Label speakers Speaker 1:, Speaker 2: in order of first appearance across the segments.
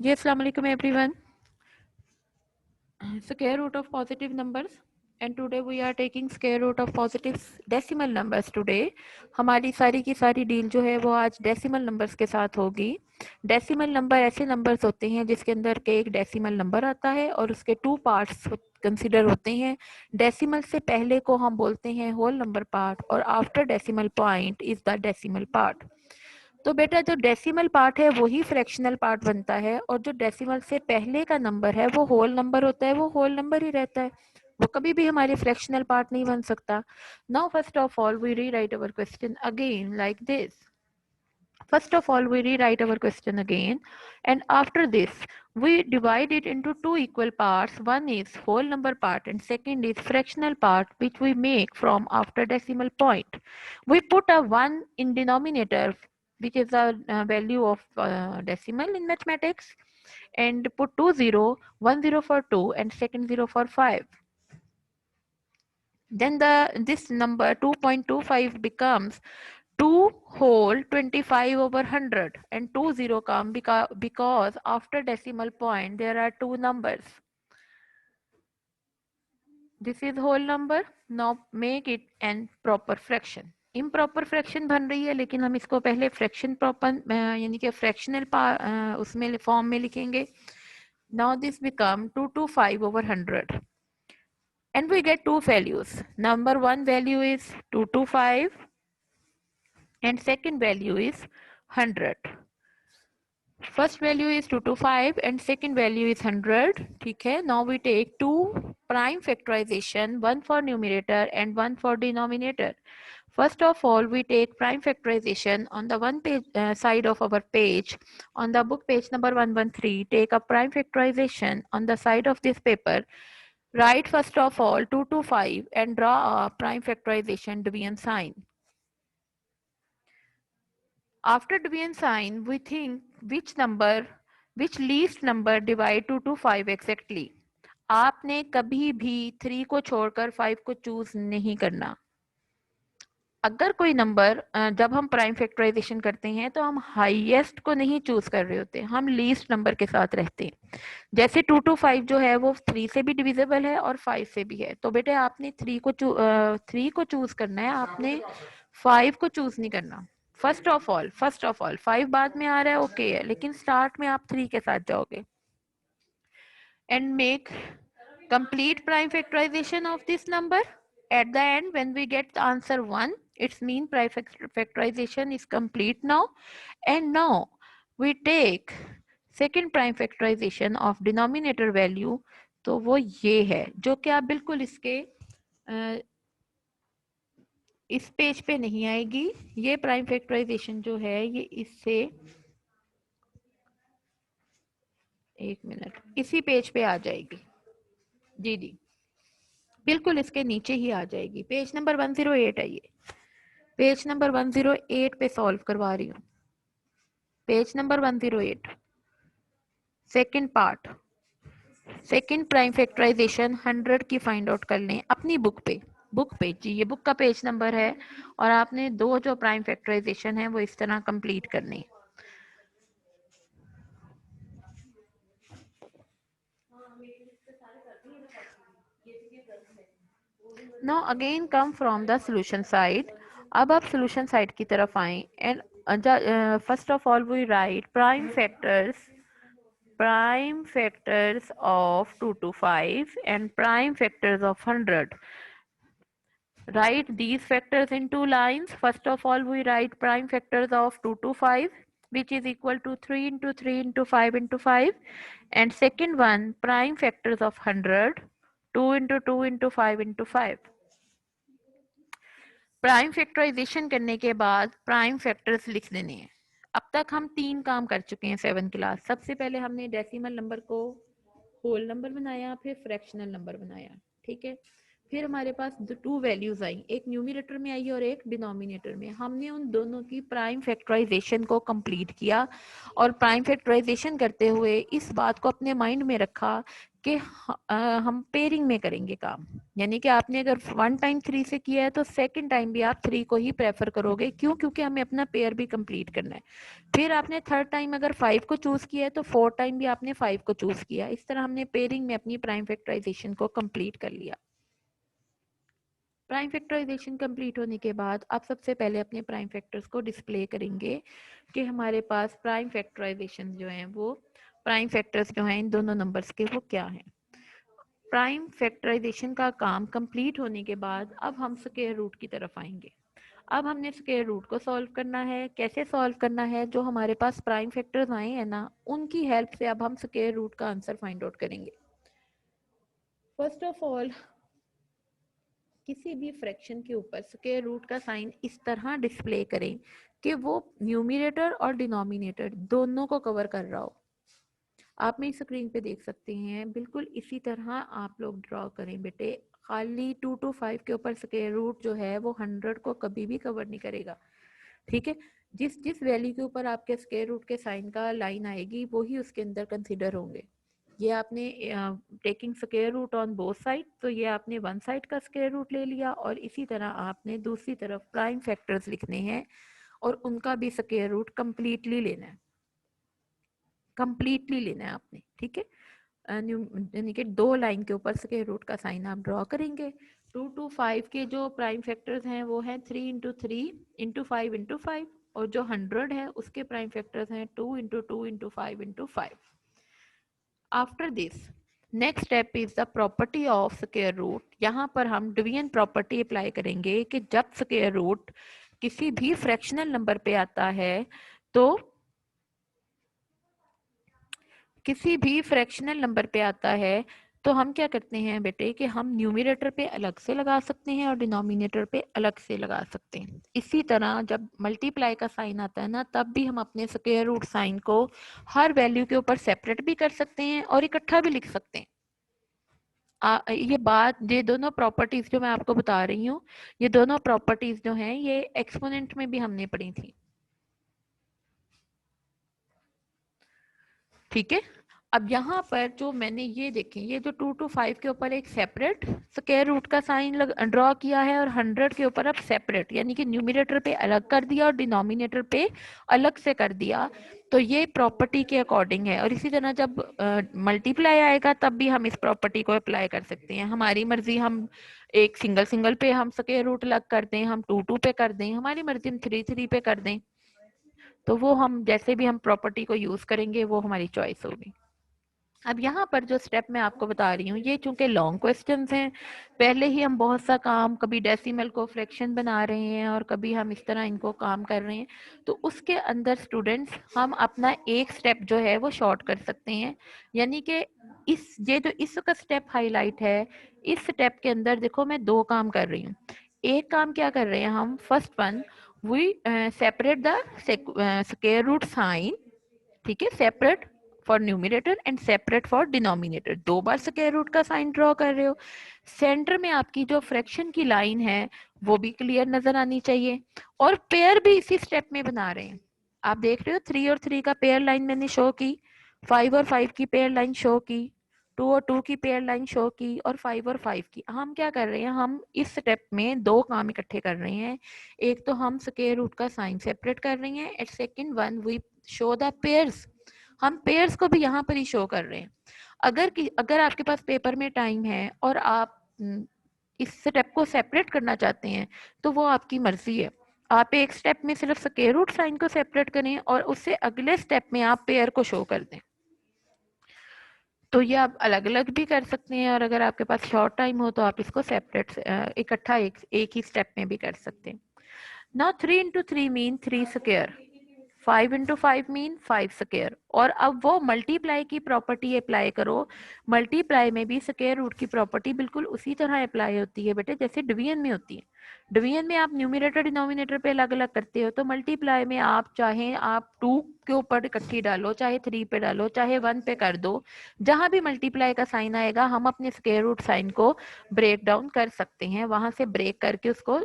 Speaker 1: Yes, Assalamu alaikum everyone. Square root of positive numbers and today we are taking square root of positive decimal numbers today. हमारी सारी की सारी deal जो है वो आज डेसिमल नंबर्स के साथ होगी. डेसिमल नंबर ऐसे नंबर्स होते हैं जिसके अंदर के एक डेसिमल नंबर आता है और उसके टू पार्ट्स कंसिडर होते हैं. डेसिमल से पहले को हम बोलते हैं होल नंबर पार्ट और after decimal point is the decimal part. तो बेटा जो डेसिमल पार्ट है वही फ्रैक्शनल पार्ट बनता है और जो डेसिमल से पहले का नंबर है वो होल नंबर होता है, वो होल नंबर ही रहता है, वो कभी भी हमारे फ्रैक्शनल पार्ट नहीं बन सकता. Now first of all we rewrite our question again like this. First of all, we rewrite our question again, and after this, we divide it into two equal parts. One is whole number part, and second is fractional part, which we make from after decimal point. We put a 1 in denominator, which is a value of decimal in mathematics, and put 2 0, 1 0 for 2, and second 0 for 5. Then this number 2.25 becomes 2 whole 25 over 100 and 2 0 come because after decimal point there are two numbers. This is whole number. Now make it an proper fraction. Improper fraction बन रही है लेकिन हम इसको पहले fraction proper यानी कि fractional उसमें फॉर्म में लिखेंगे. Now this become 225 over 100 and we get two values. Number one value is 225 and second value is 100. First value is 225 and second value is 100. ठीक है. Now we take two prime factorization, one for numerator and one for denominator. First of all, we take prime factorization on the one page side of our page. On the book page number 113, take a prime factorization on the side of this paper. Write first of all 225 and draw a prime factorization division sign. After division sign, we think which least number divide 2 to 5 exactly. आपने कभी भी 3 को छोड़कर 5 को choose नहीं करना. अगर कोई नंबर जब हम प्राइम फैक्टराइजेशन करते हैं तो हम हाईएस्ट को नहीं चूज कर रहे होते, हम लीस्ट नंबर के साथ रहते हैं. जैसे 2 to 5 जो है वो 3 से भी डिविजिबल है और 5 से भी है, तो बेटे आपने 3 को चूज करना है, आपने 5 को चूज नहीं करना. फर्स्ट ऑफ ऑल 5 बाद में आ रहा है ओके है, लेकिन स्टार्ट में आप 3 के साथ जाओगे. And make complete prime factorisation of this number. At the end, when we get the answer 1, it's mean prime factorization is complete now. And now we take second prime factorization of denominator value. तो वो ये है जो कि आप बिल्कुल इसके इस पेज पे नहीं आएगी. ये प्राइम फैक्टराइजेशन जो है ये इससे एक मिनट इसी पेज पे आ जाएगी. जी जी बिल्कुल इसके नीचे ही आ जाएगी. पेज नंबर 108 है ये. पेज नंबर 108 पे सॉल्व करवा रही हूँ. Page number 108 second part, second prime factorisation 100 की फाइंड आउट कर लें अपनी बुक पे जी. ये बुक का पेज नंबर है और आपने दो जो प्राइम फैक्टराइजेशन है वो इस तरह कंप्लीट करनी. Now again come from the solution side. अब आप solution side की तरफ आएं and first of all we write prime factors of 2 to 5 and prime factors of 100. Write these factors in two lines. First of all we write prime factors of 2 to 5, which is equal to 3 into 3 into 5 into 5, and second one prime factors of 100, 2 into 2 into 5 into 5. Prime factorisation करने के बाद prime factors लिख देने हैं. अब तक हम 3 काम कर चुके हैं 7 क्लास. सबसे पहले हमने डेसिमल नंबर को होल नंबर बनाया, फिर फ्रैक्शनल नंबर बनाया. ठीक है. फिर हमारे पास 2 वैल्यूज आई, एक न्यूमिनेटर में आई और एक डिनोमिनेटर में. हमने उन दोनों की प्राइम फैक्टराइजेशन को कंप्लीट किया और प्राइम फैक्टराइजेशन करते हुए इस बात को अपने माइंड में रखा कि हम पेयरिंग में करेंगे काम, यानी कि आपने अगर 1 टाइम 3 से किया है तो सेकंड टाइम भी आप 3 को ही प्रेफर करोगे। क्यों? क्योंकि हमें अपना पेयर भी कंप्लीट करना है। फिर आपने थर्ड टाइम अगर 5 को चूज किया है तो फोर्थ टाइम भी आपने 5 को चूज किया। इस तरह हमने पेयरिंग में अपनी प्राइम फैक्टराइजेशन को कंप्लीट कर लिया। प्राइम फैक्टराइजेशन कंप्लीट होने के बाद आप सबसे पहले अपने प्राइम फैक्टर्स को डिस्प्ले करेंगे कि हमारे पास प्राइम फैक्टराइजेशन जो है वो प्राइम फैक्टर्स जो हैं इन दोनों नंबर्स के वो क्या हैं। प्राइम फैक्टराइजेशन का काम कंप्लीट होने के बाद अब हम स्क्वायर रूट की तरफ आएंगे। अब हमने स्क्वायर रूट को सॉल्व करना है। कैसे सॉल्व करना है? जो हमारे पास प्राइम फैक्टर्स आए हैं ना, उनकी हेल्प से अब हम स्क्वायर रूट का आंसर फाइंड आउट करेंगे। फर्स्ट ऑफ ऑल, किसी भी फ्रैक्शन के ऊपर स्क्वायर रूट का साइन इस तरह डिस्प्ले करें कि वो न्यूमरेटर और डिनोमिनेटर दोनों को कवर कर रहा हो। आप मेरी स्क्रीन पे देख सकते हैं, बिल्कुल इसी तरह आप लोग ड्रॉ करें बेटे। खाली 2 to 5 के ऊपर स्क्वायर रूट जो है वो 100 को कभी भी कवर नहीं करेगा। ठीक है, जिस जिस वैल्यू के ऊपर आपके स्क्वायर रूट के साइन का लाइन आएगी वो ही उसके अंदर कंसीडर होंगे। ये आपने taking square root on both side, तो ये आपने वन साइड का स्क्वायर रूट ले लिया और इसी तरह आपने दूसरी तरफ प्राइम फैक्टर्स लिखने हैं और उनका भी स्क्वायर रूट कंप्लीटली लेना है। कंप्लीटली लेना है आपने। ठीक है, यानी कि 2 लाइन के ऊपर स्क्वायर रूट का साइन आप ड्रॉ करेंगे। 2 to 5 के जो प्राइम फैक्टर्स हैं वो हैं 3 into 3 into 5 into 5, और जो 100 है उसके प्राइम फैक्टर्स हैं 2 into 2 into 5 into 5। After this next step is the property of square root. यहाँ पर हम डिवीजन प्रॉपर्टी अप्लाई करेंगे कि जब स्क्वायर रूट किसी भी फ्रैक्शनल नंबर पे आता है तो किसी भी फ्रैक्शनल नंबर पे आता है तो हम क्या करते हैं बेटे कि हम न्यूमरेटर पे अलग से लगा सकते हैं और डिनोमिनेटर पे अलग से लगा सकते हैं। इसी तरह जब मल्टीप्लाई का साइन आता है ना, तब भी हम अपने स्क्वायर रूट साइन को हर वैल्यू के ऊपर सेपरेट भी कर सकते हैं और इकट्ठा भी लिख सकते हैं। ये दोनों प्रॉपर्टीज जो मैं आपको बता रही हूँ, ये दोनों प्रॉपर्टीज जो हैं ये एक्सपोनेंट में भी हमने पढ़ी थी। ठीक है, अब यहाँ पर जो मैंने ये देखें, ये जो 2 to 5 के ऊपर एक सेपरेट स्क्वायर रूट का साइन ड्रॉ किया है और 100 के ऊपर अब सेपरेट, यानी कि न्यूमरेटर पे अलग कर दिया और डिनोमिनेटर पे अलग से कर दिया। तो ये प्रॉपर्टी के अकॉर्डिंग है। और इसी तरह जब मल्टीप्लाई आएगा तब भी हम इस प्रॉपर्टी को अप्लाई कर सकते हैं। हमारी मर्जी, हम एक सिंगल सिंगल पे हम स्क्वायर रूट अलग कर दें, हम 2 2 पे कर दें, हमारी मर्जी हम 3 3 पे कर दें। तो वो हम जैसे भी हम प्रॉपर्टी को यूज करेंगे वो हमारी चॉइस होगी। अब यहाँ पर जो स्टेप मैं आपको बता रही हूँ, ये चूंकि लॉन्ग क्वेश्चंस हैं, पहले ही हम बहुत सा काम, कभी डेसिमल को फ्रैक्शन बना रहे हैं और कभी हम इस तरह इनको काम कर रहे हैं, तो उसके अंदर स्टूडेंट्स हम अपना एक स्टेप जो है वो शॉर्ट कर सकते हैं। यानी कि ये जो इसका स्टेप हाईलाइट है, इस स्टेप के अंदर देखो मैं 2 काम कर रही हूँ। एक काम क्या कर रहे हैं हम, first one, we separate the square root sign. ठीक है, separate for numerator and separate for denominator. 2 बार स्क्वायर रूट का साइन ड्रॉ कर रहे हो। सेंटर में आपकी जो फ्रैक्शन की लाइन है वो भी क्लियर नजर आनी चाहिए, और पेयर भी इसी स्टेप में बना रहे हैं। आप देख रहे हो 3 और 3 का पेयर लाइन मैंने शो की, 5 और 5 की पेयर लाइन शो की, 2 और 2 की पेयर लाइन शो की, और 5 और 5 की। हम क्या कर रहे हैं, हम इस स्टेप में 2 काम इकट्ठे कर रहे हैं। एक तो हम स्क्वायर रूट का साइन सेपरेट कर रहे हैं, and second one we show the pairs. हम पेयर्स को भी यहाँ पर ही शो कर रहे हैं। अगर आपके पास पेपर में टाइम है और आप इस स्टेप को सेपरेट करना चाहते हैं तो वो आपकी मर्जी है। आप एक स्टेप में सिर्फ स्क्वायर रूट साइन को सेपरेट करें और उससे अगले स्टेप में आप पेयर को शो कर दें। तो ये आप अलग अलग भी कर सकते हैं, और अगर आपके पास शॉर्ट टाइम हो तो आप इसको सेपरेट इकट्ठा एक ही स्टेप में भी कर सकते हैं। Now 3 into 3 mean 3 square, 5 into 5 mean 5 square. और अब वो मल्टीप्लाई की प्रॉपर्टी अप्लाई करो। मल्टीप्लाई में भी स्क्वायर रूट की प्रॉपर्टी बिल्कुल उसी तरह अप्लाई होती है बेटे जैसे डिवीजन में होती है। डिवीजन में आप न्यूमरेटर डिनोमिनेटर पे अलग अलग करते हो, तो मल्टीप्लाई में आप चाहे आप 2 के ऊपर इकट्ठी डालो, चाहे 3 पे डालो, चाहे 1 पे कर दो। जहां भी मल्टीप्लाई का साइन आएगा हम अपने स्क्वायर रूट साइन को ब्रेक डाउन कर सकते हैं, वहां से ब्रेक करके उसको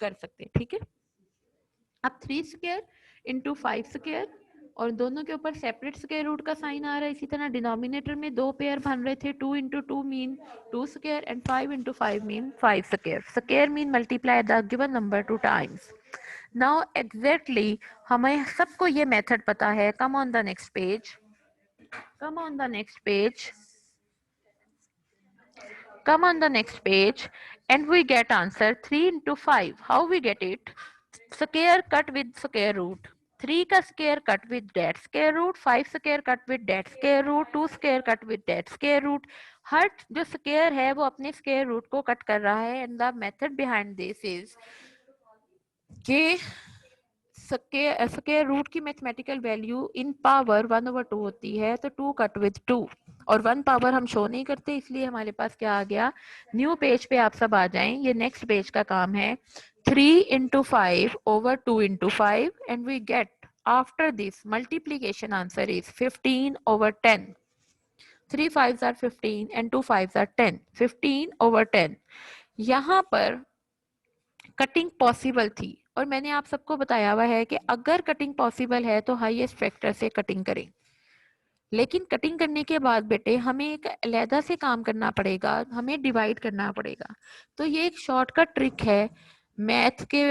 Speaker 1: कर सकते हैं। ठीक है, अब 3 स्क्वायर इंटू 5 स्क्वायर, और दोनों के ऊपर सेपरेट स्क्वायर रूट का साइन आ रहा है। इसी तरह डिनोमिनेटर में दो पेयर बन रहे थे, 2 into 2 mean 2 square and 5 into 5 mean 5 square. Square mean multiply the given number 2 times. Now exactly हमें सबको ये मेथड पता है। Come on the next page, come on the next page, come on the next page, and we get answer 3 into 5. How we get it? Square cut with square root, 3 का square cut with that square root, 5 square cut with that square root, 2 square cut with that square root. हर जो square है वो अपने square root को cut कर रहा है, and the method behind this is कि स्क्वायर रूट की मैथमेटिकल वैल्यू इन पावर 1/2 होती है, तो 2 कट विद 2, और 1 पावर हम शो नहीं करते, इसलिए हमारे पास क्या आ गया, न्यू पेज पे आप सब आ जाएं। ये नेक्स्ट पेज का काम है। 3 into 5 over 2 into 5 and we get after this multiplication answer is 15 over 10। 3 5s are 15 एंड 2 5s आर 10, 15 ओवर 10। यहाँ पर कटिंग पॉसिबल थी, और मैंने आप सबको बताया हुआ है कि अगर कटिंग पॉसिबल है तो हाईएस्ट फैक्टर से कटिंग करें। लेकिन कटिंग करने के बाद बेटे हमें एक अलहदा से काम करना पड़ेगा, हमें डिवाइड करना पड़ेगा। तो ये एक शॉर्टकट ट्रिक है मैथ के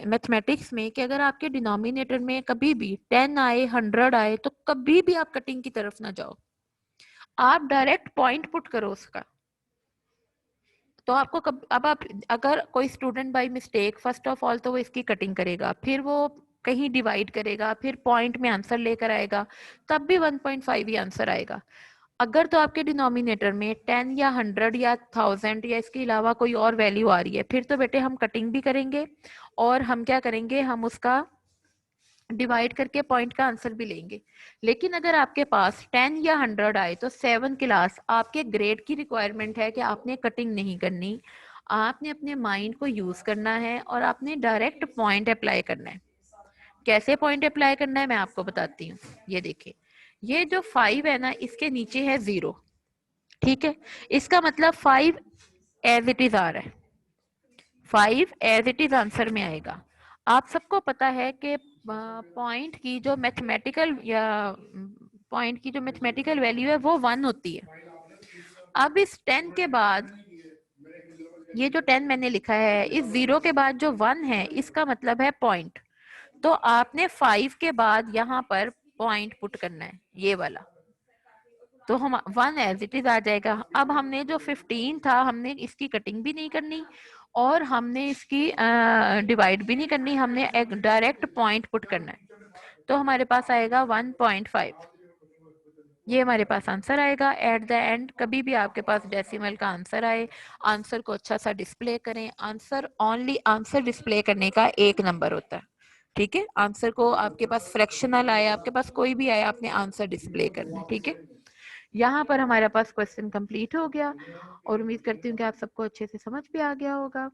Speaker 1: मैथमेटिक्स में कि अगर आपके डिनोमिनेटर में कभी भी 10 आए 100 आए तो कभी भी आप कटिंग की तरफ ना जाओ, आप डायरेक्ट पॉइंट पुट करो उसका। तो आपको अब आप अगर कोई student by mistake first of all तो वो इसकी कटिंग करेगा, फिर वो कहीं डिवाइड करेगा, फिर पॉइंट में आंसर लेकर आएगा, तब भी 1.5 ही आंसर आएगा। अगर तो आपके डिनोमिनेटर में 10 या 100 या 1000 या इसके अलावा कोई और वैल्यू आ रही है, फिर तो बेटे हम कटिंग भी करेंगे और हम क्या करेंगे, हम उसका डिवाइड करके पॉइंट का आंसर भी लेंगे। लेकिन अगर आपके पास 10 या 100 आए तो 7 क्लास आपके ग्रेड की रिक्वायरमेंट है कि आपने कटिंग नहीं करनी, आपने अपने माइंड को यूज करना है और आपने डायरेक्ट पॉइंट अप्लाई करना है। कैसे पॉइंट अप्लाई करना है मैं आपको बताती हूँ। ये देखिए, ये जो 5 है ना, इसके नीचे है 0, ठीक है, इसका मतलब 5 एज इट इज आ रहा है, 5 एज इट इज आंसर में आएगा। आप सबको पता है कि पॉइंट की जो मैथमेटिकल या पॉइंट की जो मैथमेटिकल वैल्यू है वो 1 होती है। अब इस 10 के बाद ये जो 10 मैंने लिखा है, इस 0 के बाद जो 1 है इसका मतलब है पॉइंट। तो आपने 5 के बाद यहाँ पर पॉइंट पुट करना है, ये वाला, तो हम 1 एज इट इज आ जाएगा। अब हमने जो 15 था हमने इसकी कटिंग भी नहीं करनी और हमने इसकी डिवाइड भी नहीं करनी, हमने एक डायरेक्ट पॉइंट पुट करना है। तो हमारे पास आएगा 1.5, ये हमारे पास आंसर आएगा एट द एंड। कभी भी आपके पास डेसिमल का आंसर आए, आंसर को अच्छा सा डिस्प्ले करें। आंसर ओनली आंसर डिस्प्ले करने का एक नंबर होता है, ठीक है। आंसर को आपके पास फ्रैक्शनल आए, आपके पास कोई भी आए, आपने आंसर डिस्प्ले करना है, ठीक है। यहाँ पर हमारे पास क्वेश्चन कंप्लीट हो गया और उम्मीद करती हूँ कि आप सबको अच्छे से समझ भी आ गया होगा।